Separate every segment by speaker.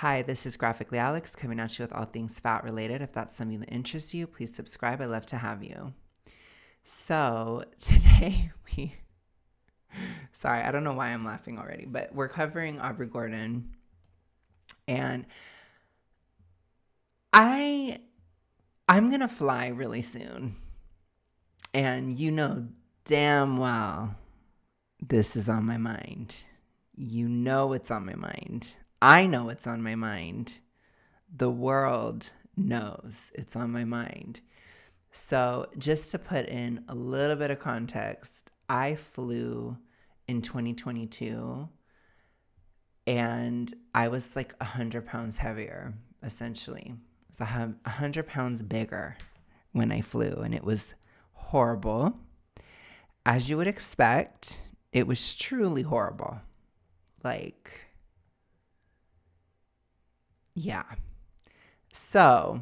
Speaker 1: Hi, this is Graphically Alex coming at you with all things fat related. If that's something that interests you, please subscribe. I'd love to have you. So today sorry, I don't know why I'm laughing already, but we're covering Aubrey Gordon, and I I'm gonna fly really soon, and you know damn well this is on my mind. You know it's on my mind. I know it's on my mind. The world knows it's on my mind. So, just to put in a little bit of context, I flew in 2022 and I was like 100 pounds heavier, essentially. It's 100 pounds bigger when I flew, and it was horrible. As you would expect, it was truly horrible. Like, yeah. So,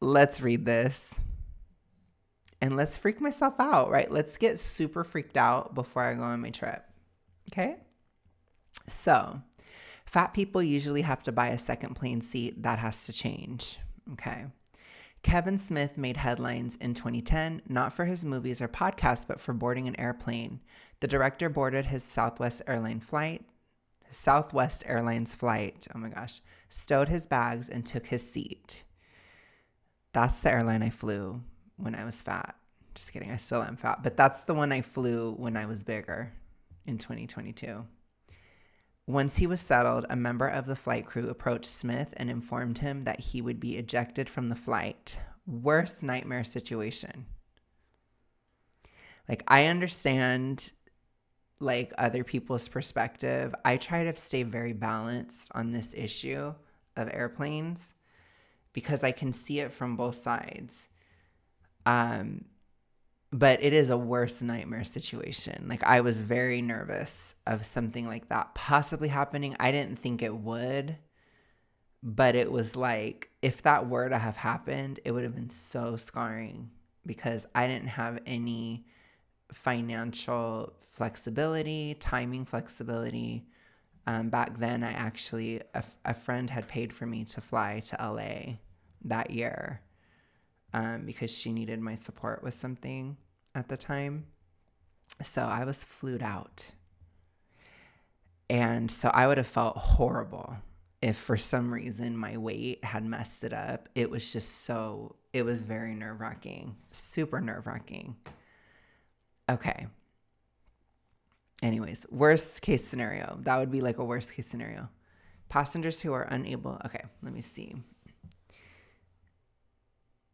Speaker 1: let's read this and let's freak myself out, right? Let's get super freaked out before I go on my trip. Okay? So, fat people usually have to buy a second plane seat. That has to change. Okay. Kevin Smith made headlines in 2010, not for his movies or podcasts, but for boarding an airplane. The director boarded his Southwest Airlines flight, oh my gosh, stowed his bags and took his seat. That's the airline I flew when I was fat. Just kidding, I still am fat. But that's the one I flew when I was bigger in 2022. Once he was settled, a member of the flight crew approached Smith and informed him that he would be ejected from the flight. Worst nightmare situation. Like, I understand like other people's perspective. I try to stay very balanced on this issue of airplanes because I can see it from both sides. But it is a worse nightmare situation. Like, I was very nervous of something like that possibly happening. I didn't think it would, but it was like, if that were to have happened, it would have been so scarring because I didn't have any financial flexibility, timing flexibility. Back then, I actually, a friend had paid for me to fly to LA that year. Because she needed my support with something at the time. So I was flued out. And so I would have felt horrible if for some reason my weight had messed it up. It was very nerve-wracking, super nerve-wracking. Okay. Anyways, worst case scenario. That would be like a worst case scenario. Passengers who are unable, okay, let me see.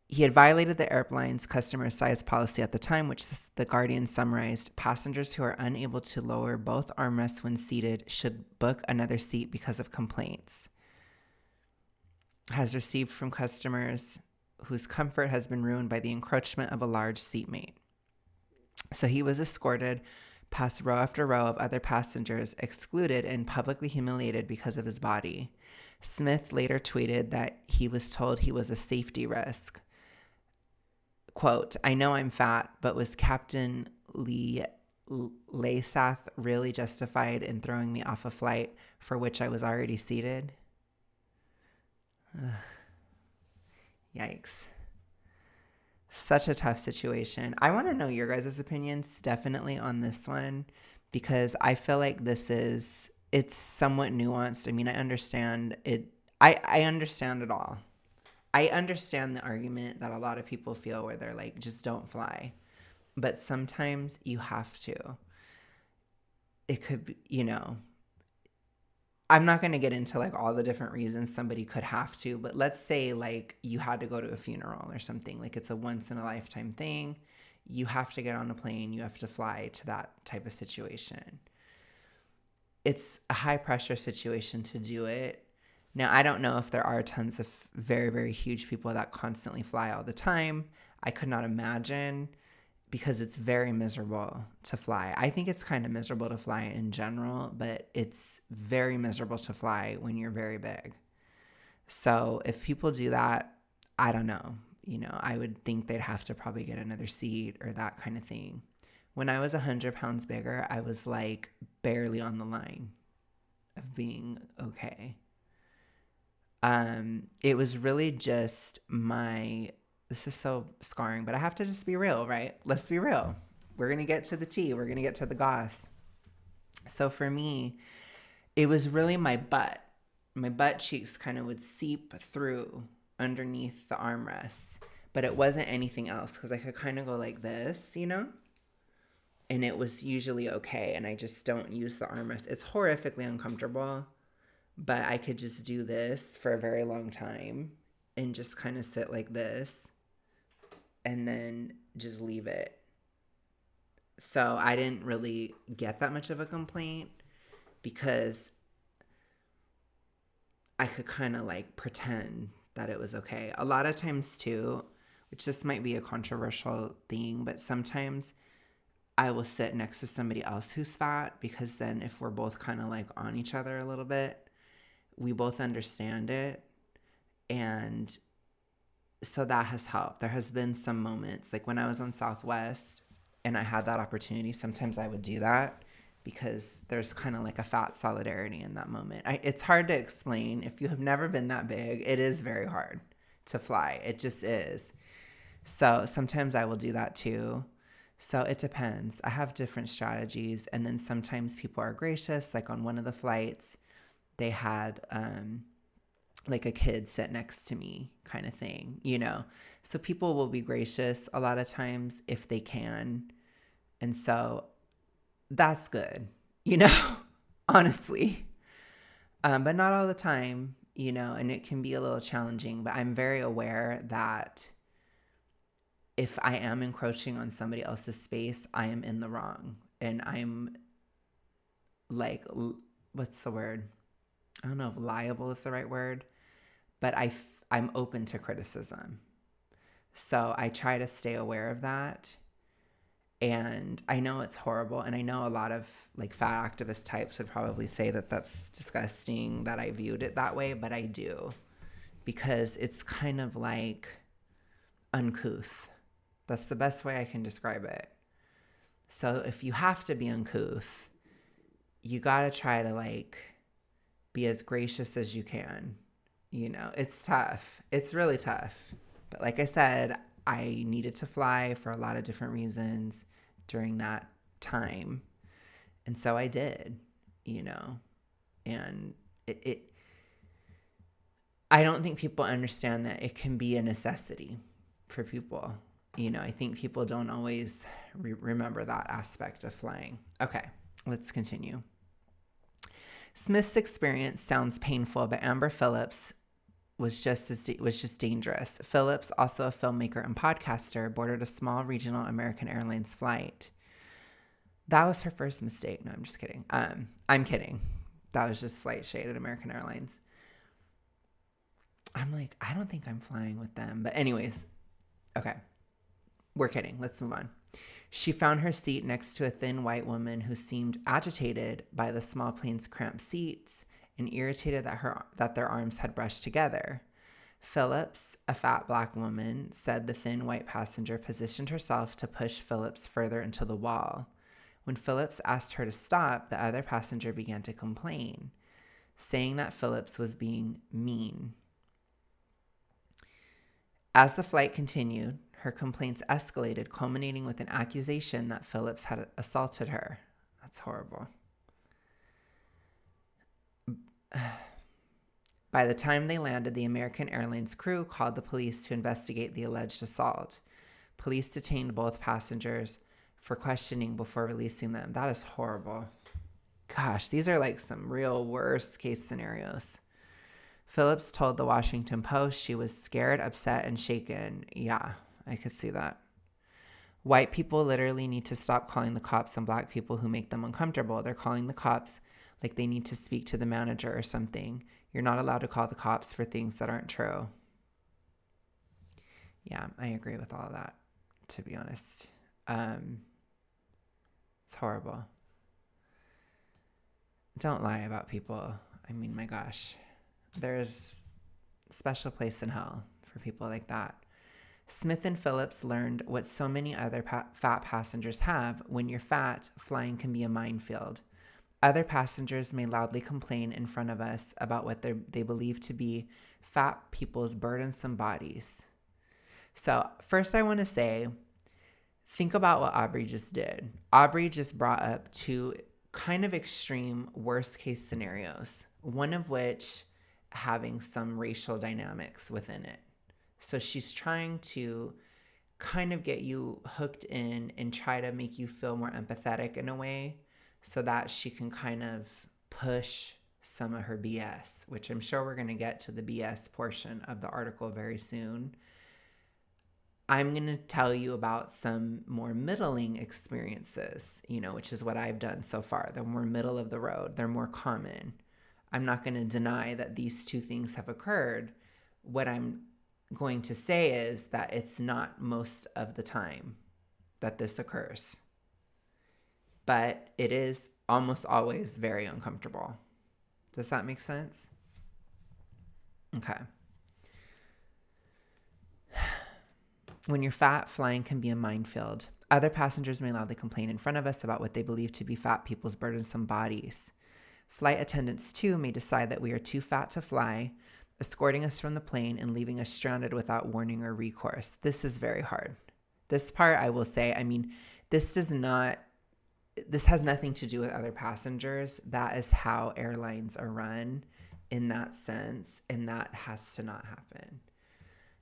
Speaker 1: He had violated the airline's customer size policy at the time, which the Guardian summarized. Passengers who are unable to lower both armrests when seated should book another seat because of complaints. Has received from customers whose comfort has been ruined by the encroachment of a large seatmate. So he was escorted past row after row of other passengers, excluded and publicly humiliated because of his body. Smith later tweeted that he was told he was a safety risk. Quote, I know I'm fat, but was Captain Lee Laysath really justified in throwing me off a flight for which I was already seated? Ugh. Yikes. Such a tough situation. I want to know your guys' opinions definitely on this one because I feel like it's somewhat nuanced. I mean, I understand it. I understand it all. I understand the argument that a lot of people feel where they're like, just don't fly. But sometimes you have to. It could be, I'm not going to get into like all the different reasons somebody could have to, but let's say like you had to go to a funeral or something, like it's a once in a lifetime thing. You have to get on a plane, you have to fly to that type of situation. It's a high pressure situation to do it. Now, I don't know if there are tons of very, very huge people that constantly fly all the time. I could not imagine because it's very miserable to fly. I think it's kind of miserable to fly in general, but it's very miserable to fly when you're very big. So if people do that, I don't know. I would think they'd have to probably get another seat or that kind of thing. When I was 100 pounds bigger, I was like barely on the line of being okay. It was really just this is so scarring, but I have to just be real, right? Let's be real. We're going to get to the tea. We're going to get to the goss. So for me, it was really my butt. My butt cheeks kind of would seep through underneath the armrests, but it wasn't anything else because I could kind of go like this, and it was usually okay. And I just don't use the armrest. It's horrifically uncomfortable, but I could just do this for a very long time and just kind of sit like this and then just leave it. So I didn't really get that much of a complaint because I could kind of like pretend that it was okay. A lot of times too, which this might be a controversial thing, but sometimes I will sit next to somebody else who's fat because then if we're both kind of like on each other a little bit, we both understand it. And so that has helped. There has been some moments like when I was on Southwest and I had that opportunity, sometimes I would do that because there's kind of like a fat solidarity in that moment. It's hard to explain. If you have never been that big, it is very hard to fly. It just is. So sometimes I will do that too. So it depends. I have different strategies. And then sometimes people are gracious. Like on one of the flights, they had like a kid sit next to me kind of thing, So people will be gracious a lot of times if they can. And so that's good, honestly. But not all the time, and it can be a little challenging. But I'm very aware that if I am encroaching on somebody else's space, I am in the wrong. And I'm like, what's the word? I don't know if liable is the right word, but I'm open to criticism. So I try to stay aware of that. And I know it's horrible. And I know a lot of like fat activist types would probably say that that's disgusting that I viewed it that way, but I do. Because it's kind of like uncouth. That's the best way I can describe it. So if you have to be uncouth, you got to try to like be as gracious as you can. It's tough. It's really tough. But like I said, I needed to fly for a lot of different reasons during that time. And so I did, and I don't think people understand that it can be a necessity for people. I think people don't always remember that aspect of flying. Okay, let's continue. Smith's experience sounds painful, but Amber Phillips was just dangerous. Phillips, also a filmmaker and podcaster, boarded a small regional American Airlines flight. That was her first mistake. No, I'm just kidding. I'm kidding. That was just slight shade at American Airlines. I'm like, I don't think I'm flying with them. But anyways, okay. We're kidding. Let's move on. She found her seat next to a thin white woman who seemed agitated by the small plane's cramped seats and irritated that their arms had brushed together. Phillips, a fat black woman, said the thin white passenger positioned herself to push Phillips further into the wall. When Phillips asked her to stop, the other passenger began to complain, saying that Phillips was being mean. As the flight continued, her complaints escalated, culminating with an accusation that Phillips had assaulted her. That's horrible. By the time they landed, the American Airlines crew called the police to investigate the alleged assault. Police detained both passengers for questioning before releasing them. That is horrible. Gosh, these are like some real worst case scenarios. Phillips told the Washington Post she was scared, upset, and shaken. Yeah, I could see that. White people literally need to stop calling the cops on black people who make them uncomfortable. They're calling the cops like they need to speak to the manager or something. You're not allowed to call the cops for things that aren't true. Yeah, I agree with all of that, to be honest. It's horrible. Don't lie about people. I mean, my gosh. There's a special place in hell for people like that. Smith and Phillips learned what so many other fat passengers have. When you're fat, flying can be a minefield. Other passengers may loudly complain in front of us about what they believe to be fat people's burdensome bodies. So, first, I want to say, think about what Aubrey just did. Aubrey just brought up two kind of extreme worst case scenarios, one of which having some racial dynamics within it. So, she's trying to kind of get you hooked in and try to make you feel more empathetic in a way so that she can kind of push some of her BS, which I'm sure we're going to get to the BS portion of the article very soon. I'm going to tell you about some more middling experiences, which is what I've done so far. They're more middle of the road. They're more common. I'm not going to deny that these two things have occurred. What I'm going to say is that it's not most of the time that this occurs, but it is almost always very uncomfortable. Does that make sense? Okay. When you're fat, flying can be a minefield. Other passengers may loudly complain in front of us about what they believe to be fat people's burdensome bodies. Flight attendants, too, may decide that we are too fat to fly, escorting us from the plane and leaving us stranded without warning or recourse. This is very hard. This part, I will say, this has nothing to do with other passengers. That is how airlines are run in that sense, and that has to not happen.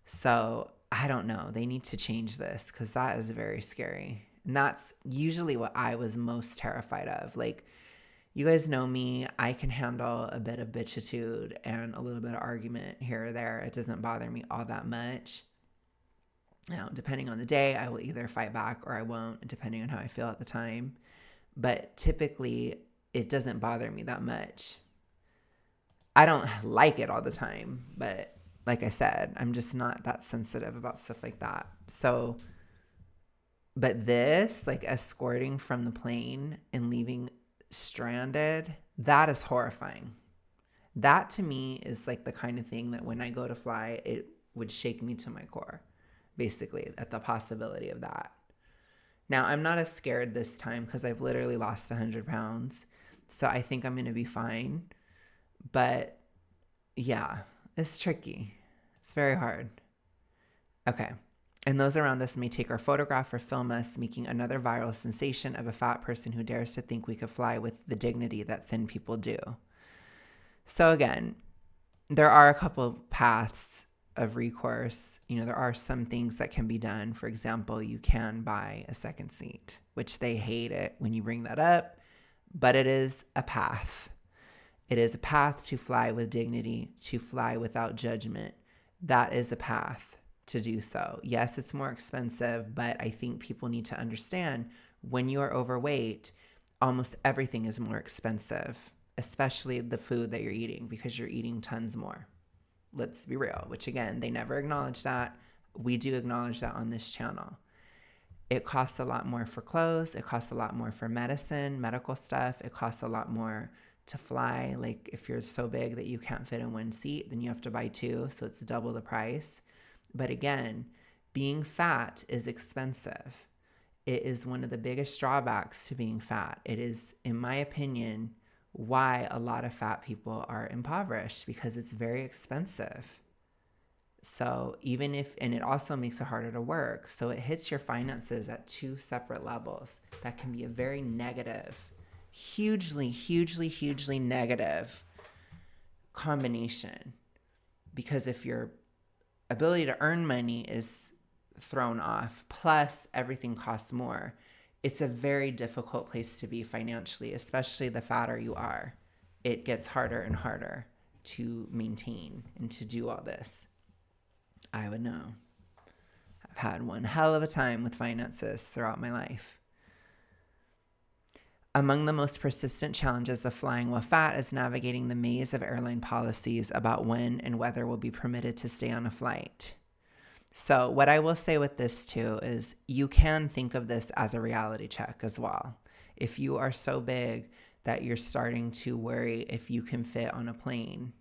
Speaker 1: So I don't know. They need to change this because that is very scary. And that's usually what I was most terrified of. Like, you guys know me, I can handle a bit of bitchitude and a little bit of argument here or there. It doesn't bother me all that much. Now, depending on the day, I will either fight back or I won't, depending on how I feel at the time. But typically, it doesn't bother me that much. I don't like it all the time, but like I said, I'm just not that sensitive about stuff like that. So, but this, like escorting from the plane and leaving stranded, that is horrifying. That to me is like the kind of thing that when I go to fly, it would shake me to my core, basically, at the possibility of that. Now, I'm not as scared this time because I've literally lost 100 pounds. So I think I'm going to be fine. But yeah, it's tricky. It's very hard. Okay. And those around us may take our photograph or film us, making another viral sensation of a fat person who dares to think we could fly with the dignity that thin people do. So again, there are a couple paths of recourse. There are some things that can be done. For example, you can buy a second seat, which they hate it when you bring that up, but it is a path. It is a path to fly with dignity, to fly without judgment. That is a path to do so. Yes, it's more expensive, but I think people need to understand when you are overweight, almost everything is more expensive, especially the food that you're eating because you're eating tons more. Let's be real, which again, they never acknowledge that. We do acknowledge that on this channel. It costs a lot more for clothes. It costs a lot more for medicine, medical stuff. It costs a lot more to fly. Like if you're so big that you can't fit in one seat, then you have to buy two. So it's double the price. But again, being fat is expensive. It is one of the biggest drawbacks to being fat. It is, in my opinion, why a lot of fat people are impoverished, because it's very expensive. So and it also makes it harder to work. So it hits your finances at two separate levels. That can be a very negative, hugely, hugely, hugely negative combination. Because if your ability to earn money is thrown off, plus everything costs more, it's a very difficult place to be financially, especially the fatter you are. It gets harder and harder to maintain and to do all this. I would know. I've had one hell of a time with finances throughout my life. Among the most persistent challenges of flying while fat is navigating the maze of airline policies about when and whether we'll be permitted to stay on a flight. So what I will say with this too is you can think of this as a reality check as well. If you are so big that you're starting to worry if you can fit on a plane,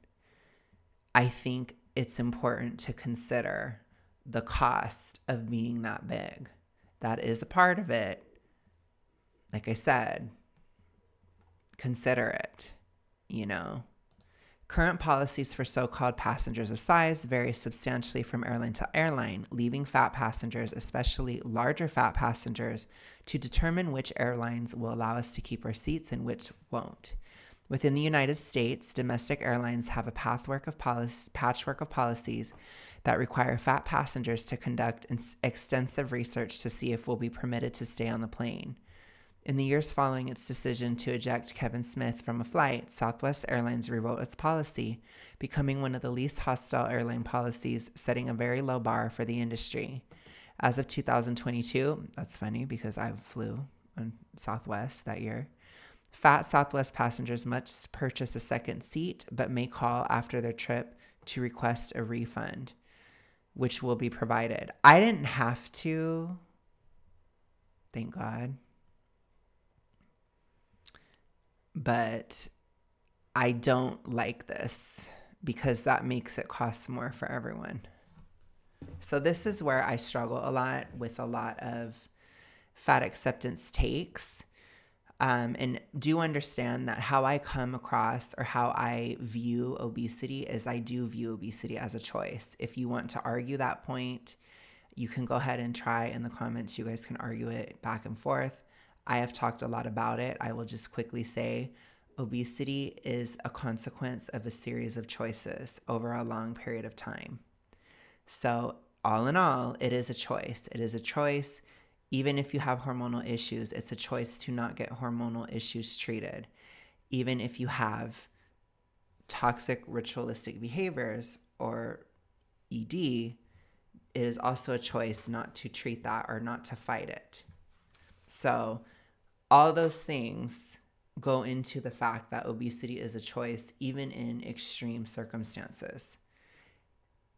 Speaker 1: I think it's important to consider the cost of being that big. That is a part of it. Like I said, consider it, you know. Current policies for so-called passengers of size vary substantially from airline to airline, leaving fat passengers, especially larger fat passengers, to determine which airlines will allow us to keep our seats and which won't. Within the United States, domestic airlines have a patchwork of policies that require fat passengers to conduct extensive research to see if we'll be permitted to stay on the plane. In the years following its decision to eject Kevin Smith from a flight, Southwest Airlines rewrote its policy, becoming one of the least hostile airline policies, setting a very low bar for the industry. As of 2022, that's funny because I flew on Southwest that year, fat Southwest passengers must purchase a second seat, but may call after their trip to request a refund, which will be provided. I didn't have to, thank God. But I don't like this because that makes it cost more for everyone. So this is where I struggle a lot with a lot of fat acceptance takes. And do understand that how I come across or how I view obesity is I do view obesity as a choice. If you want to argue that point, you can go ahead and try in the comments. You guys can argue it back and forth. I have talked a lot about it. I will just quickly say obesity is a consequence of a series of choices over a long period of time. So all in all, it is a choice. It is a choice. Even if you have hormonal issues, it's a choice to not get hormonal issues treated. Even if you have toxic ritualistic behaviors or ED, it is also a choice not to treat that or not to fight it. So all those things go into the fact that obesity is a choice, even in extreme circumstances.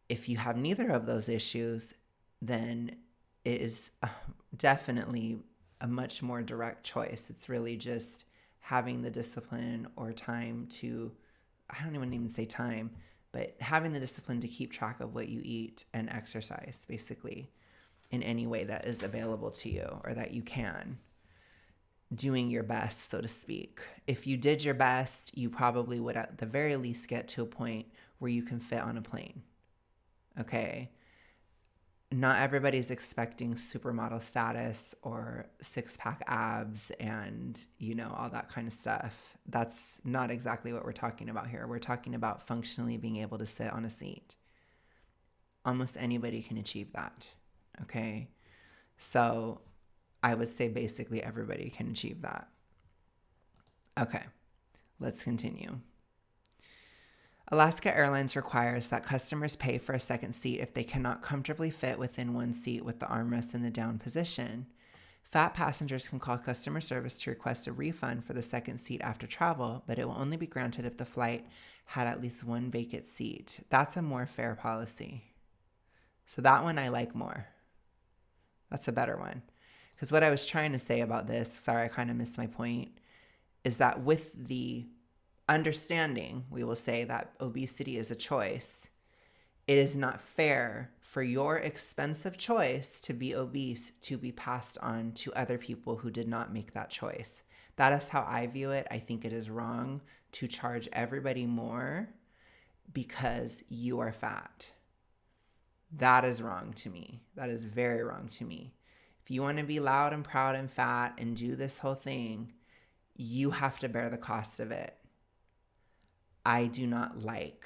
Speaker 1: If you have neither of those issues, then it is definitely a much more direct choice. It's really just having the discipline or time to, I don't even say time, but having the discipline to keep track of what you eat and exercise, basically, in any way that is available to you or that you can. Doing your best, so to speak. If you did your best, you probably would at the very least get to a point where you can fit on a plane. Okay? Not everybody's expecting supermodel status or six-pack abs and, all that kind of stuff. That's not exactly what we're talking about here. We're talking about functionally being able to sit on a seat. Almost anybody can achieve that. Okay? So I would say basically everybody can achieve that. Okay, let's continue. Alaska Airlines requires that customers pay for a second seat if they cannot comfortably fit within one seat with the armrest in the down position. Fat passengers can call customer service to request a refund for the second seat after travel, but it will only be granted if the flight had at least one vacant seat. That's a more fair policy. So that one I like more. That's a better one. Because what I was trying to say about this, sorry, I kind of missed my point, is that with the understanding, we will say that obesity is a choice, it is not fair for your expensive choice to be obese to be passed on to other people who did not make that choice. That is how I view it. I think it is wrong to charge everybody more because you are fat. That is wrong to me. That is very wrong to me. If you want to be loud and proud and fat and do this whole thing, you have to bear the cost of it. I do not like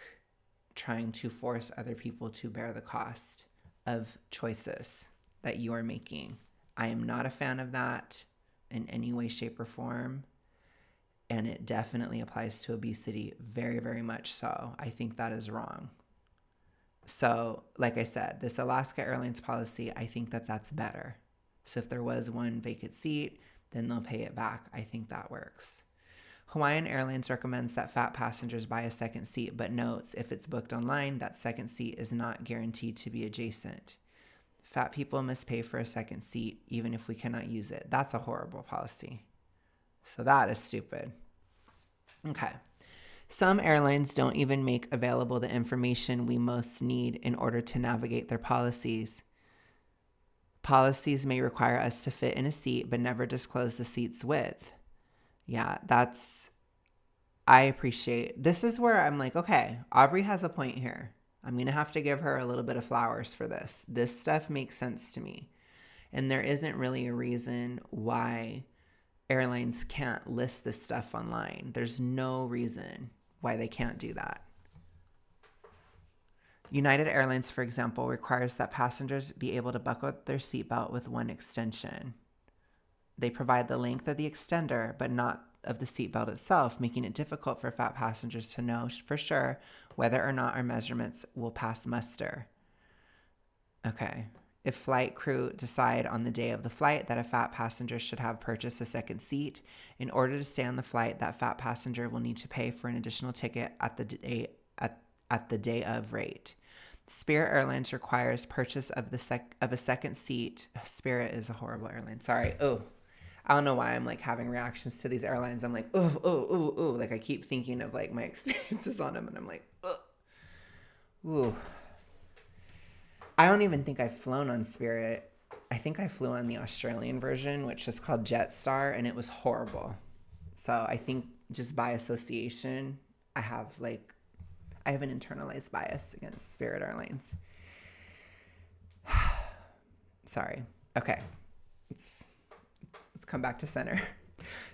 Speaker 1: trying to force other people to bear the cost of choices that you are making. I am not a fan of that in any way, shape, or form. And it definitely applies to obesity, very, very much so. I think that is wrong. So, like I said, this Alaska Airlines policy, I think that that's better. So if there was one vacant seat, then they'll pay it back. I think that works. Hawaiian Airlines recommends that fat passengers buy a second seat, but notes if it's booked online, that second seat is not guaranteed to be adjacent. Fat people must pay for a second seat, even if we cannot use it. That's a horrible policy. So that is stupid. Okay. Some airlines don't even make available the information we most need in order to navigate their policies. Policies may require us to fit in a seat, but never disclose the seat's width. Yeah, that's I appreciate, this is where I'm like, okay, Aubrey has a point here. I'm going to have to give her a little bit of flowers for this. This stuff makes sense to me. And there isn't really a reason why airlines can't list this stuff online. There's no reason why they can't do that. United Airlines, for example, requires that passengers be able to buckle their seatbelt with one extension. They provide the length of the extender, but not of the seatbelt itself, making it difficult for fat passengers to know for sure whether or not our measurements will pass muster. Okay. If flight crew decide on the day of the flight that a fat passenger should have purchased a second seat, in order to stay on the flight, that fat passenger will need to pay for an additional ticket at the day of rate. Spirit Airlines requires purchase of a second seat. Spirit is a horrible airline. Sorry. Oh, I don't know why I'm like having reactions to these airlines. I'm like, oh. Like I keep thinking of like my experiences on them, and I'm like, ooh. I don't even think I've flown on Spirit. I think I flew on the Australian version, which is called Jetstar, and it was horrible. So I think just by association, I have an internalized bias against Spirit Airlines. Sorry. Okay. Let's come back to center.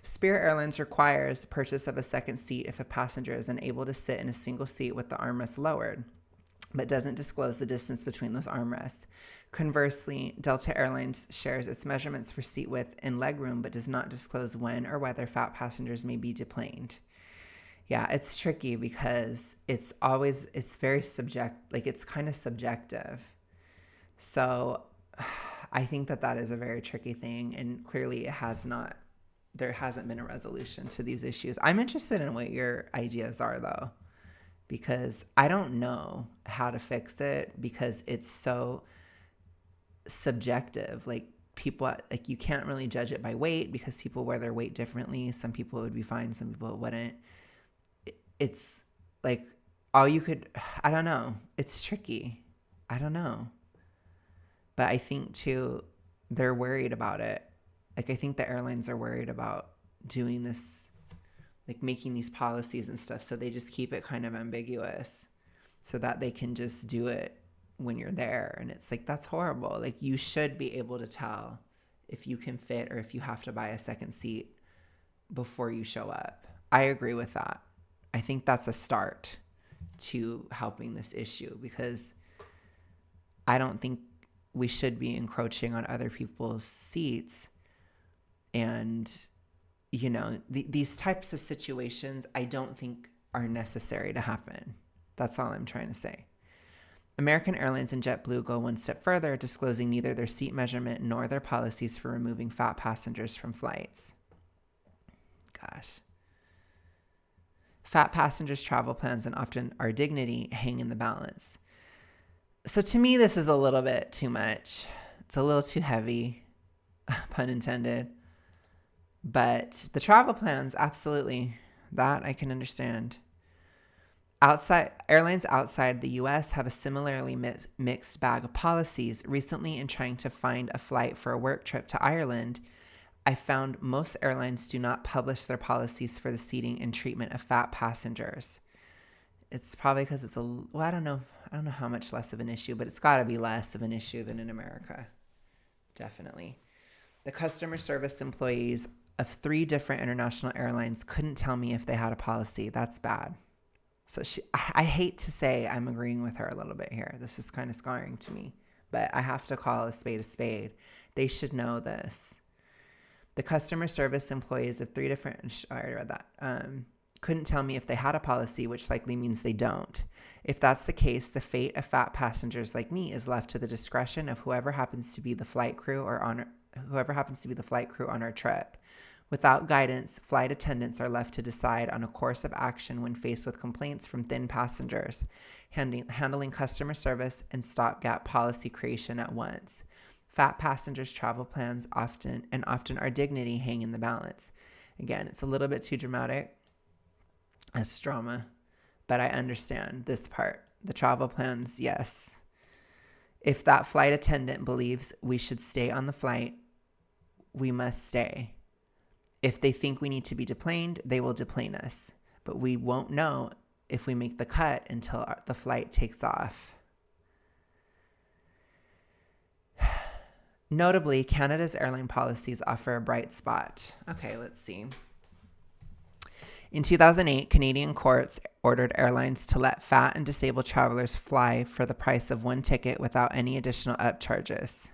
Speaker 1: Spirit Airlines requires purchase of a second seat if a passenger is unable to sit in a single seat with the armrest lowered, but doesn't disclose the distance between those armrests. Conversely, Delta Airlines shares its measurements for seat width and legroom, but does not disclose when or whether fat passengers may be deplaned. Yeah, it's tricky because it's very it's kind of subjective. So I think that is a very tricky thing, and clearly there hasn't been a resolution to these issues. I'm interested in what your ideas are though, because I don't know how to fix it because it's so subjective. Like people, like you can't really judge it by weight because people wear their weight differently. Some people it would be fine, some people it wouldn't. It's like I don't know. It's tricky. I don't know. But I think too, they're worried about it. Like I think the airlines are worried about doing this, like making these policies and stuff. So they just keep it kind of ambiguous so that they can just do it when you're there. And it's like, that's horrible. Like you should be able to tell if you can fit or if you have to buy a second seat before you show up. I agree with that. I think that's a start to helping this issue because I don't think we should be encroaching on other people's seats. And, you know, these types of situations I don't think are necessary to happen. That's all I'm trying to say. American Airlines and JetBlue go one step further, disclosing neither their seat measurement nor their policies for removing fat passengers from flights. Gosh. Fat passengers' travel plans and often our dignity hang in the balance. So to me, this is a little bit too much. It's a little too heavy, pun intended. But the travel plans, absolutely, that I can understand. Airlines outside the U.S. have a similarly mixed bag of policies. Recently, in trying to find a flight for a work trip to Ireland, I found most airlines do not publish their policies for the seating and treatment of fat passengers. It's probably because I don't know how much less of an issue, but it's got to be less of an issue than in America. Definitely. The customer service employees of 3 different international airlines couldn't tell me if they had a policy. That's bad. So I hate to say I'm agreeing with her a little bit here. This is kind of scarring to me, but I have to call a spade a spade. They should know this. The customer service employees of 3 different, I already read that, couldn't tell me if they had a policy, which likely means they don't. If that's the case, the fate of fat passengers like me is left to the discretion of whoever happens to be the flight crew on our trip. Without guidance, flight attendants are left to decide on a course of action when faced with complaints from thin passengers, handling customer service and stopgap policy creation at once. Fat passengers' travel plans often our dignity hang in the balance. Again, it's a little bit too dramatic as drama, but I understand this part. The travel plans, yes. If that flight attendant believes we should stay on the flight, we must stay. If they think we need to be deplaned, they will deplane us. but we won't know if we make the cut until the flight takes off. Notably, Canada's airline policies offer a bright spot. Okay, let's see. In 2008, Canadian courts ordered airlines to let fat and disabled travelers fly for the price of one ticket without any additional upcharges.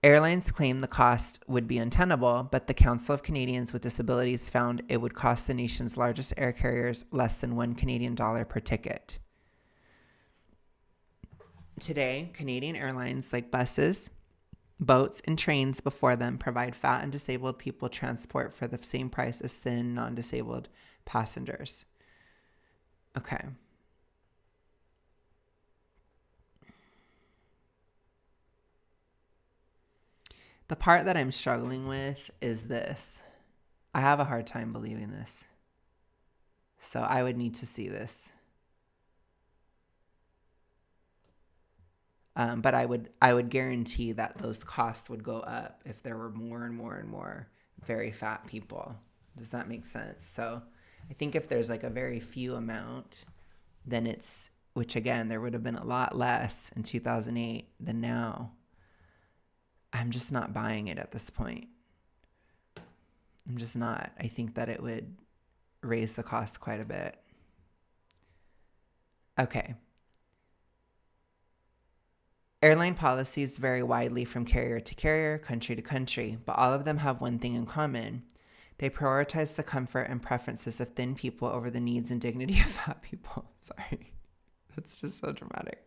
Speaker 1: Airlines claimed the cost would be untenable, but the Council of Canadians with Disabilities found it would cost the nation's largest air carriers less than $1 Canadian per ticket. Today, Canadian airlines like buses, boats, and trains before them provide fat and disabled people transport for the same price as thin, non-disabled passengers. Okay. The part that I'm struggling with is this. I have a hard time believing this. So I would need to see this. But I would guarantee that those costs would go up if there were more and more and more very fat people. Does that make sense? So I think if there's like a very few amount, then which again, there would have been a lot less in 2008 than now. I'm just not buying it at this point. I'm just not. I think that it would raise the cost quite a bit. Okay. Airline policies vary widely from carrier to carrier, country to country, but all of them have one thing in common. They prioritize the comfort and preferences of thin people over the needs and dignity of fat people. Sorry. That's just so dramatic.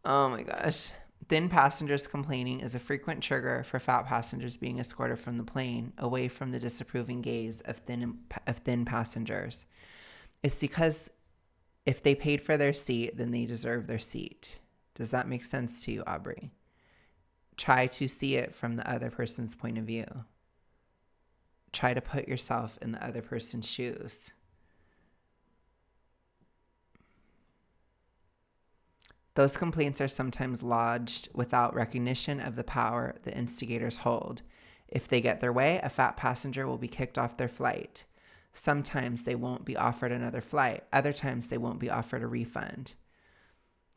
Speaker 1: Oh my gosh. Thin passengers complaining is a frequent trigger for fat passengers being escorted from the plane away from the disapproving gaze of thin passengers. It's because if they paid for their seat, then they deserve their seat. Does that make sense to you, Aubrey? Try to see it from the other person's point of view. Try to put yourself in the other person's shoes. Those complaints are sometimes lodged without recognition of the power the instigators hold. If they get their way, a fat passenger will be kicked off their flight. Sometimes they won't be offered another flight. Other times they won't be offered a refund.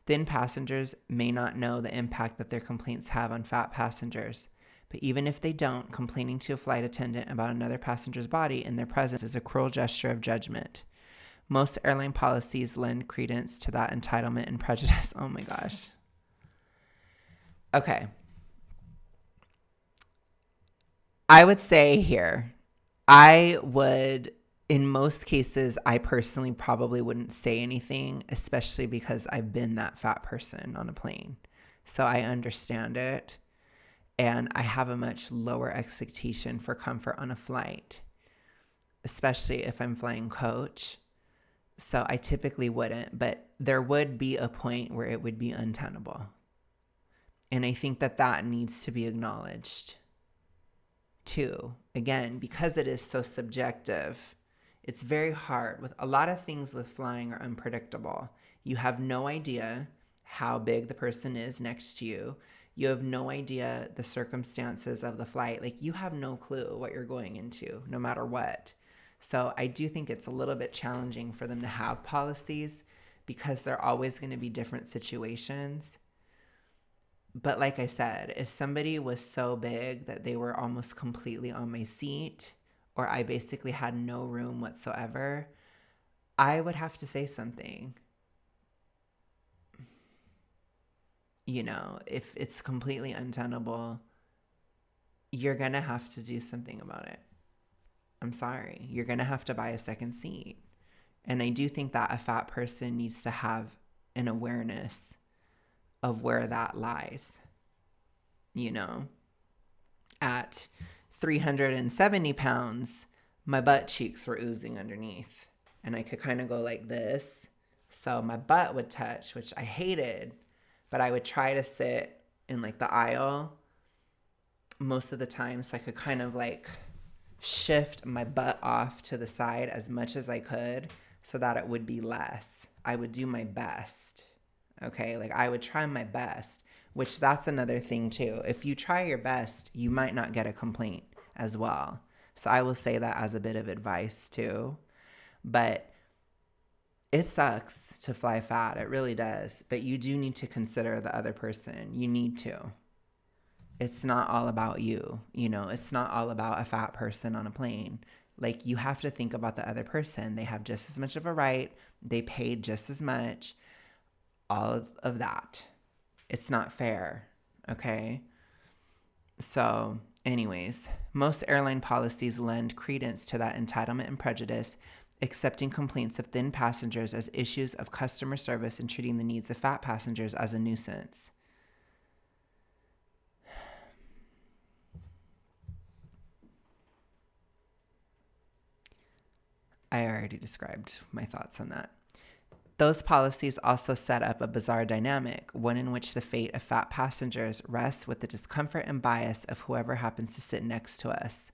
Speaker 1: Thin passengers may not know the impact that their complaints have on fat passengers. But even if they don't, complaining to a flight attendant about another passenger's body in their presence is a cruel gesture of judgment. Most airline policies lend credence to that entitlement and prejudice. Oh my gosh. Okay. I would say here, in most cases, I personally probably wouldn't say anything, especially because I've been that fat person on a plane. So I understand it. And I have a much lower expectation for comfort on a flight, especially if I'm flying coach. So I typically wouldn't, but there would be a point where it would be untenable. And I think that needs to be acknowledged too. Again, because it is so subjective, it's very hard. With a lot of things with flying are unpredictable. You have no idea how big the person is next to you. You have no idea the circumstances of the flight. Like, you have no clue what you're going into, no matter what. So I do think it's a little bit challenging for them to have policies because there are always going to be different situations. But like I said, if somebody was so big that they were almost completely on my seat, or I basically had no room whatsoever, I would have to say something. You know, if it's completely untenable, you're going to have to do something about it. I'm sorry. You're going to have to buy a second seat. And I do think that a fat person needs to have an awareness of where that lies. You know, at 370 pounds, my butt cheeks were oozing underneath. And I could kind of go like this. So my butt would touch, which I hated. But I would try to sit in like the aisle most of the time so I could kind of like shift my butt off to the side as much as I could so that it would be less. I would do my best. Okay, like I would try my best, which that's another thing too. If you try your best, you might not get a complaint as well. So I will say that as a bit of advice too. But it sucks to fly fat. It really does. But you do need to consider the other person. You need to. It's not all about you. It's not all about a fat person on a plane. Like, you have to think about the other person. They have just as much of a right. They paid just as much. All of that. It's not fair. Okay? So, anyways, most airline policies lend credence to that entitlement and prejudice, accepting complaints of thin passengers as issues of customer service and treating the needs of fat passengers as a nuisance. I already described my thoughts on that. Those policies also set up a bizarre dynamic, one in which the fate of fat passengers rests with the discomfort and bias of whoever happens to sit next to us.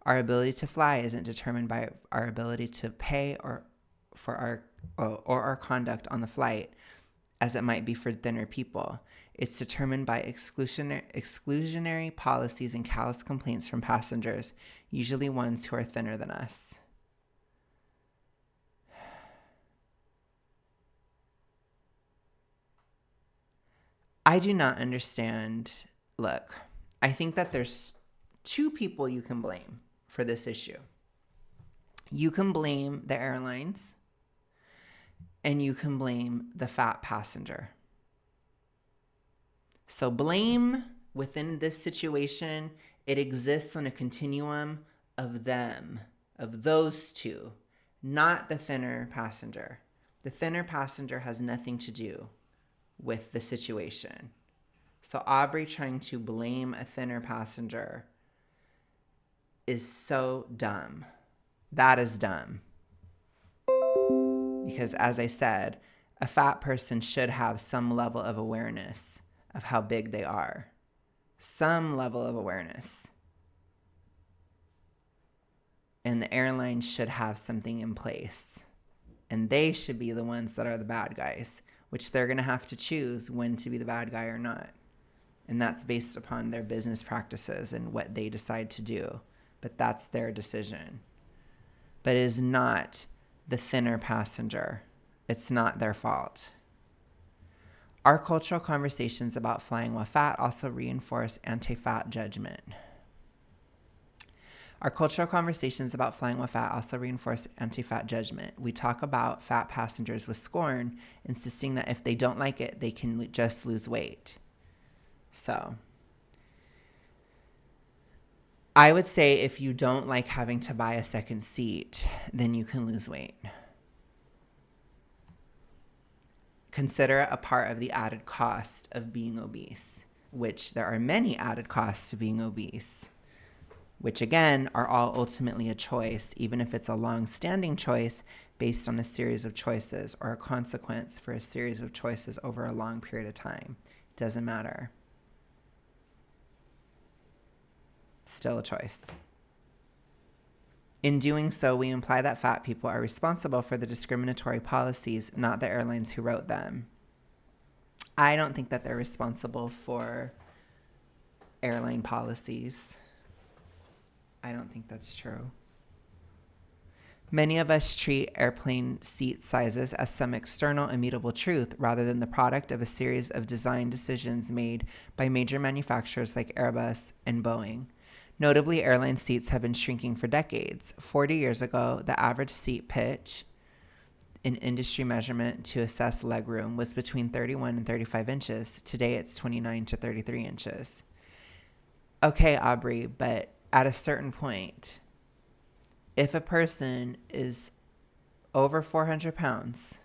Speaker 1: Our ability to fly isn't determined by our ability to pay or our conduct on the flight, as it might be for thinner people. It's determined by exclusionary policies and callous complaints from passengers, usually ones who are thinner than us. I do not understand. Look, I think that there's two people you can blame for this issue. You can blame the airlines and you can blame the fat passenger. So blame within this situation, it exists on a continuum of them, of those two, not the thinner passenger. The thinner passenger has nothing to do with the situation. So Aubrey trying to blame a thinner passenger is so dumb. That is dumb. Because as I said, a fat person should have some level of awareness of how big they are. Some level of awareness. And the airline should have something in place. And they should be the ones that are the bad guys, which they're going to have to choose when to be the bad guy or not. And that's based upon their business practices and what they decide to do. But that's their decision. But it is not the thinner passenger. It's not their fault. Our cultural conversations about flying while fat also reinforce anti-fat judgment. Our cultural conversations about flying while fat also reinforce anti-fat judgment. We talk about fat passengers with scorn, insisting that if they don't like it, they can just lose weight. So, I would say if you don't like having to buy a second seat, then you can lose weight. Consider it a part of the added cost of being obese, which there are many added costs to being obese, which again are all ultimately a choice, even if it's a long-standing choice based on a series of choices or a consequence for a series of choices over a long period of time. It doesn't matter. Still a choice. In doing so, we imply that fat people are responsible for the discriminatory policies, not the airlines who wrote them. I don't think that they're responsible for airline policies. I don't think that's true. Many of us treat airplane seat sizes as some external immutable truth rather than the product of a series of design decisions made by major manufacturers like Airbus and Boeing. Notably, airline seats have been shrinking for decades. 40 years ago, the average seat pitch, an industry measurement to assess legroom, was between 31 and 35 inches. Today, it's 29 to 33 inches. Okay, Aubrey, but at a certain point, if a person is over 400 pounds,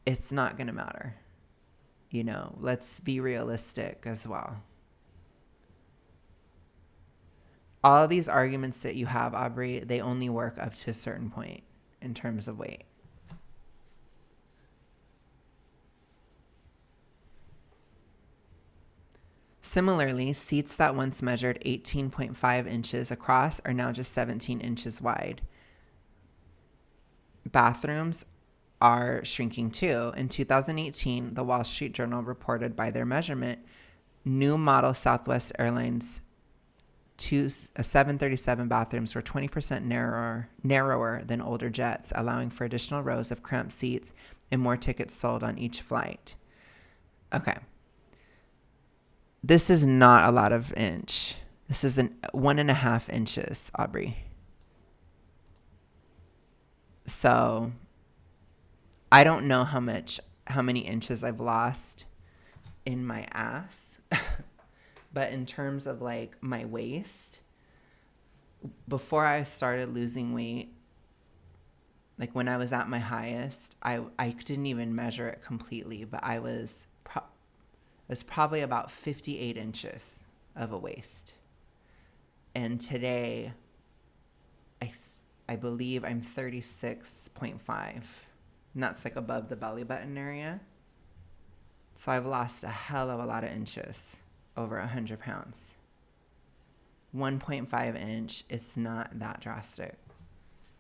Speaker 1: it's not going to matter. Let's be realistic as well. All these arguments that you have, Aubrey, they only work up to a certain point in terms of weight. Similarly, seats that once measured 18.5 inches across are now just 17 inches wide. Bathrooms are shrinking too. In 2018, the Wall Street Journal reported by their measurement, new model Southwest Airlines 737 bathrooms were 20% narrower than older jets, allowing for additional rows of cramped seats and more tickets sold on each flight. Okay. This is not a lot of inch. This is 1.5 inches, Aubrey. So I don't know how many inches I've lost in my ass, but in terms of like my waist, before I started losing weight, like when I was at my highest, I didn't even measure it completely, but I was probably about 58 inches of a waist. And today, I believe I'm 36.5. And that's like above the belly button area. So I've lost a hell of a lot of inches, over 100 pounds. 1.5 inch, it's not that drastic.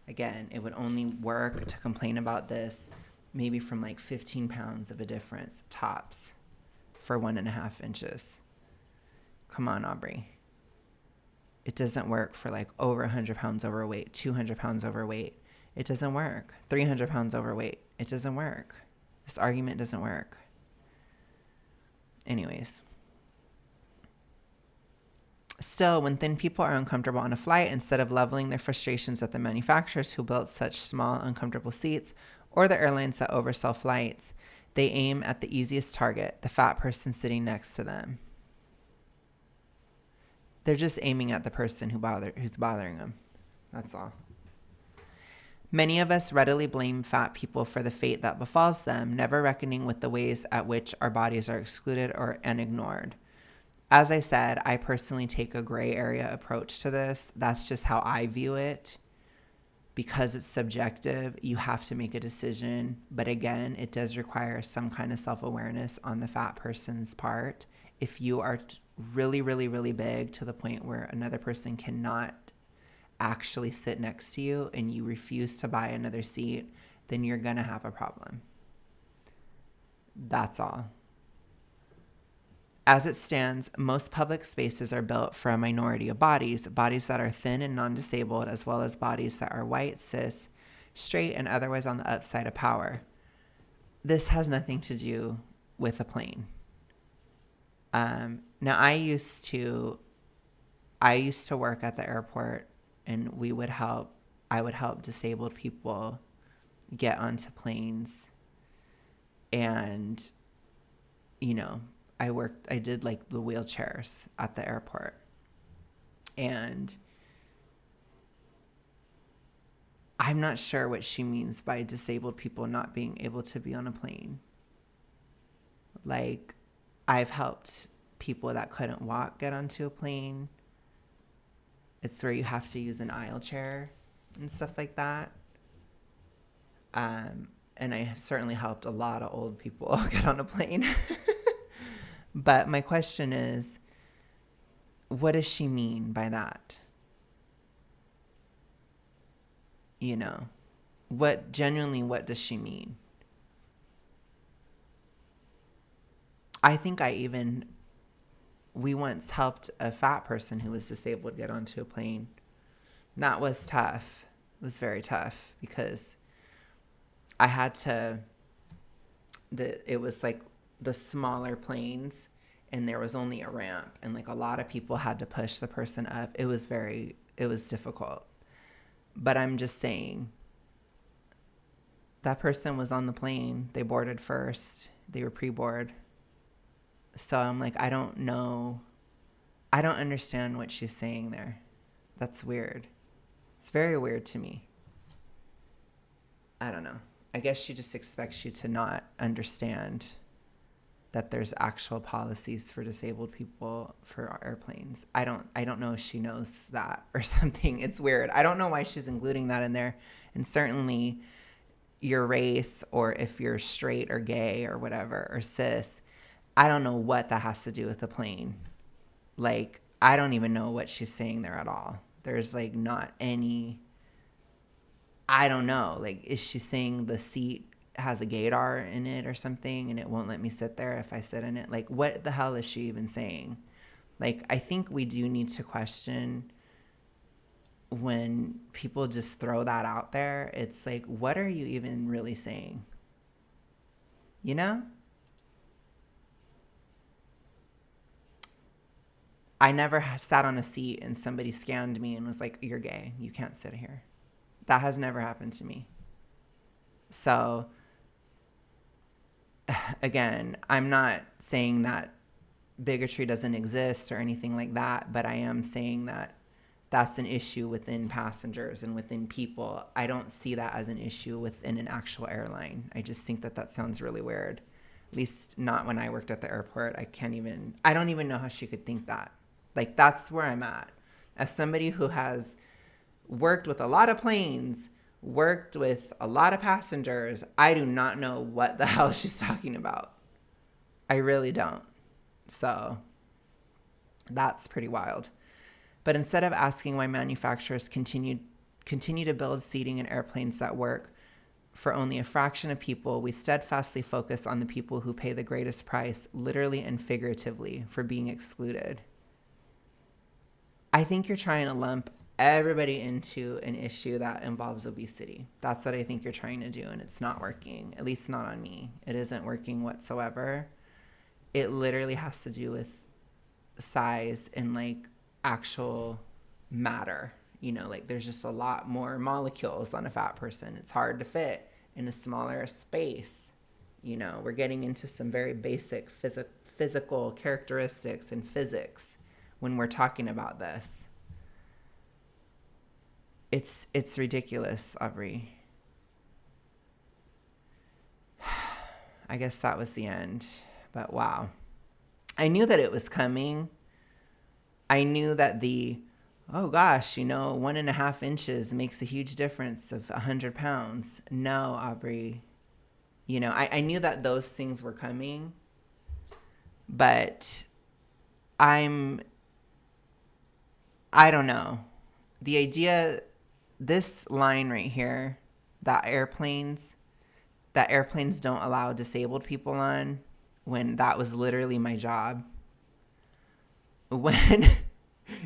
Speaker 1: Again, it would only work to complain about this maybe from like 15 pounds of a difference, tops, for 1.5 inches. Come on, Aubrey. It doesn't work for like over 100 pounds overweight, 200 pounds overweight. It doesn't work. 300 pounds overweight. It doesn't work. This argument doesn't work. Anyways. Still, when thin people are uncomfortable on a flight, instead of leveling their frustrations at the manufacturers who built such small, uncomfortable seats or the airlines that oversell flights, they aim at the easiest target, the fat person sitting next to them. They're just aiming at the person who's bothering them. That's all. Many of us readily blame fat people for the fate that befalls them, never reckoning with the ways at which our bodies are excluded and ignored. As I said, I personally take a gray area approach to this. That's just how I view it. Because it's subjective, you have to make a decision. But again, it does require some kind of self-awareness on the fat person's part. If you are really, really, really big to the point where another person cannot actually sit next to you and you refuse to buy another seat, then you're going to have a problem. That's all. As it stands, most public spaces are built for a minority of bodies that are thin and non-disabled, as well as bodies that are white, cis, straight, and otherwise on the upside of power. This has nothing to do with a plane. Now, I used to work at the airport, and I would help disabled people get onto planes, and, I did like the wheelchairs at the airport. And I'm not sure what she means by disabled people not being able to be on a plane. Like, I've helped people that couldn't walk get onto a plane. It's where you have to use an aisle chair and stuff like that. And I certainly helped a lot of old people get on a plane. But my question is, what does she mean by that? What does she mean? I think we once helped a fat person who was disabled get onto a plane. That was tough. It was very tough because I had it was like the smaller planes, and there was only a ramp, and like a lot of people had to push the person up. It was difficult. But I'm just saying, that person was on the plane. They boarded first. They were pre-board. So I'm like, I don't know. I don't understand what she's saying there. That's weird. It's very weird to me. I don't know. I guess she just expects you to not understand that there's actual policies for disabled people for airplanes. I don't know if she knows that or something. It's weird. I don't know why she's including that in there. And certainly your race, or if you're straight or gay or whatever, or cis, I don't know what that has to do with the plane. Like, I don't even know what she's saying there at all. There's like not any, I don't know. Like, is she saying the seat has a gaydar in it or something and it won't let me sit there if I sit in it? Like, what the hell is she even saying? Like, I think we do need to question when people just throw that out there. It's like, what are you even really saying? You know? I never sat on a seat and somebody scanned me and was like, you're gay. You can't sit here. That has never happened to me. So, again, I'm not saying that bigotry doesn't exist or anything like that, but I am saying that that's an issue within passengers and within people. I don't see that as an issue within an actual airline. I just think that that sounds really weird. At least not when I worked at the airport. I don't even know how she could think that. Like, that's where I'm at. As somebody who has worked with a lot of planes, worked with a lot of passengers, I do not know what the hell she's talking about. I really don't. So that's pretty wild. But instead of asking why manufacturers continue to build seating in airplanes that work for only a fraction of people, we steadfastly focus on the people who pay the greatest price, literally and figuratively, for being excluded. I think you're trying to lump everybody into an issue that involves obesity. That's what I think you're trying to do, and it's not working, at least not on me. It isn't working whatsoever. It literally has to do with size and like actual matter. You know, like there's just a lot more molecules on a fat person. It's hard to fit in a smaller space. You know, we're getting into some very basic physical characteristics and physics when we're talking about this. It's ridiculous, Aubrey. I guess that was the end. But wow. I knew that it was coming. I knew that oh gosh, 1.5 inches makes a huge difference of 100 pounds. No, Aubrey. I knew that those things were coming. But I don't know. The idea, this line right here, that airplanes don't allow disabled people on, when that was literally my job. When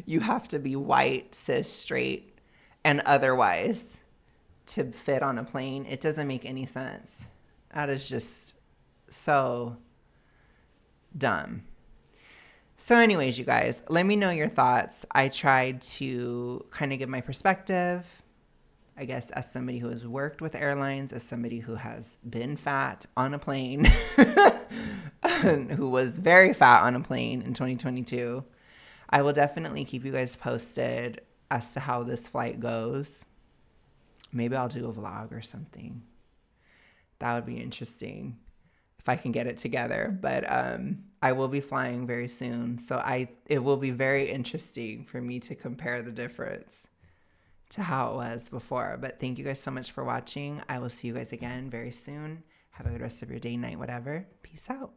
Speaker 1: you have to be white, cis, straight, and otherwise to fit on a plane, it doesn't make any sense. That is just so dumb. So anyways, you guys, let me know your thoughts. I tried to kind of give my perspective, I guess, as somebody who has worked with airlines, as somebody who has been fat on a plane, who was very fat on a plane in 2022. I will definitely keep you guys posted as to how this flight goes. Maybe I'll do a vlog or something. That would be interesting if I can get it together. But I will be flying very soon. So it will be very interesting for me to compare the difference to how it was before. But thank you guys so much for watching. I will see you guys again very soon. Have a good rest of your day, night, whatever. Peace out.